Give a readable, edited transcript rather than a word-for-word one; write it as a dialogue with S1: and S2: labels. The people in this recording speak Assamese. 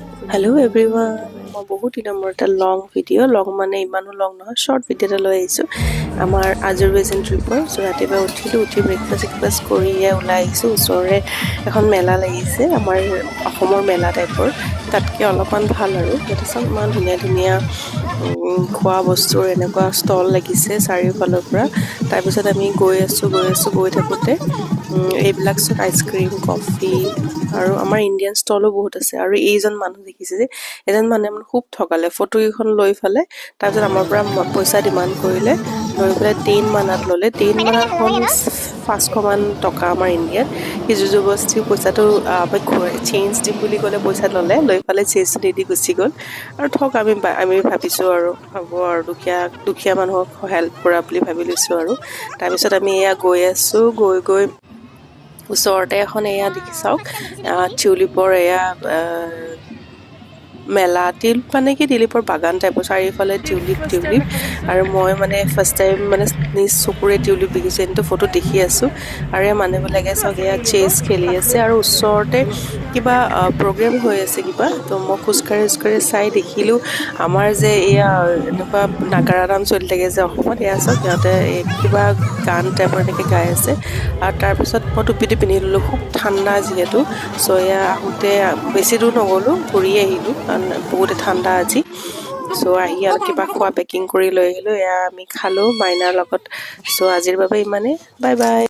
S1: Hello everyone, মই বহুত দিনৰ মূৰত এটা লং ভিডিঅ' লং মানে ইমানো লং নহয় শ্বৰ্ট ভিডিঅ' এটা লৈ আহিছোঁ আমাৰ আজাৰবাইজান ট্ৰিপৰ। চ' ৰাতিপুৱা উঠিলোঁ, উঠি ব্ৰেকফাষ্ট কৰি ওলাই আহিছোঁ। ওচৰৰে এখন মেলা লাগিছে, আমাৰ অসমৰ মেলা টাইপৰ, তাতকৈ অলপমান ভাল আৰু ইয়াতে চব ইমান ধুনীয়া ধুনীয়া খোৱা বস্তুৰ এনেকুৱা ষ্টল লাগিছে চাৰিওফালৰ পৰা। তাৰপিছত আমি গৈ থাকোঁতে এইবিলাক চব আইচক্ৰীম, কফি আৰু আমাৰ ইণ্ডিয়ান ষ্টলো বহুত আছে। আৰু এইজন মানুহ দেখিছে যে, এজন মানুহে মানে খুব ঠগালে, ফটোকেইখন লৈ ফালে তাৰপিছত আমাৰ পৰা পইচা ডিমাণ্ড কৰিলে, লৈ পেলাই 10 মানাত ল'লে। 10 মানাত হ'ল 500 টকা আমাৰ ইণ্ডিয়াত। সি জুজুবস্তি পইচাটো চেঞ্জ দিম বুলি ক'লে, পইচা ল'লে, লৈ ফালে চেঞ্জটো নিদি গুচি গ'ল। আৰু আমি ভাবিছোঁ আৰু দুখীয়া মানুহক হেল্প কৰা বুলি ভাবি লৈছোঁ আৰু। তাৰপিছত আমি এয়া গৈ আছোঁ, গৈ ওচৰতে এখন এয়া দেখি চাওক, টিউলিপৰ এয়া মেলা, টিউলিপ মানে কি টিউলিপৰ বাগান টাইপৰ, চাৰিওফালে টিউলিপ আৰু মই মানে ফাৰ্ষ্ট টাইম মানে নিজ চকুৰে টিউলিপ দেখিছোঁ, এনেতো ফটোত দেখি আছোঁ। আৰু এই মানুহবিলাকে চাওক এয়া চেছ খেলি আছে আৰু ওচৰতে কিবা প্ৰগ্ৰেম হৈ আছে কিবা। তো মই খোজকাঢ়ি চাই দেখিলোঁ আমাৰ যে এয়া এনেকুৱা নাগাৰা নাম চলি থাকে যে অসমত, এয়া চাওক সিহঁতে কিবা গান টাইপৰ এনেকৈ গাই আছে। আৰু তাৰপিছত মই টুপিটো পিন্ধি ল'লোঁ, খুব ঠাণ্ডা যিহেতু। চ' এয়া আহোঁতে বেছি দূৰ নগ'লোঁ, ঘূৰি আহিলোঁ কাৰণ বহুতে ঠাণ্ডা আজি। চ' আহি আৰু কিবা খোৱা পেকিং কৰি লৈ আহিলোঁ, এয়া আমি খালোঁ মাইনাৰ লগত। চ' আজিৰ বাবে ইমানেই, বাই বাই।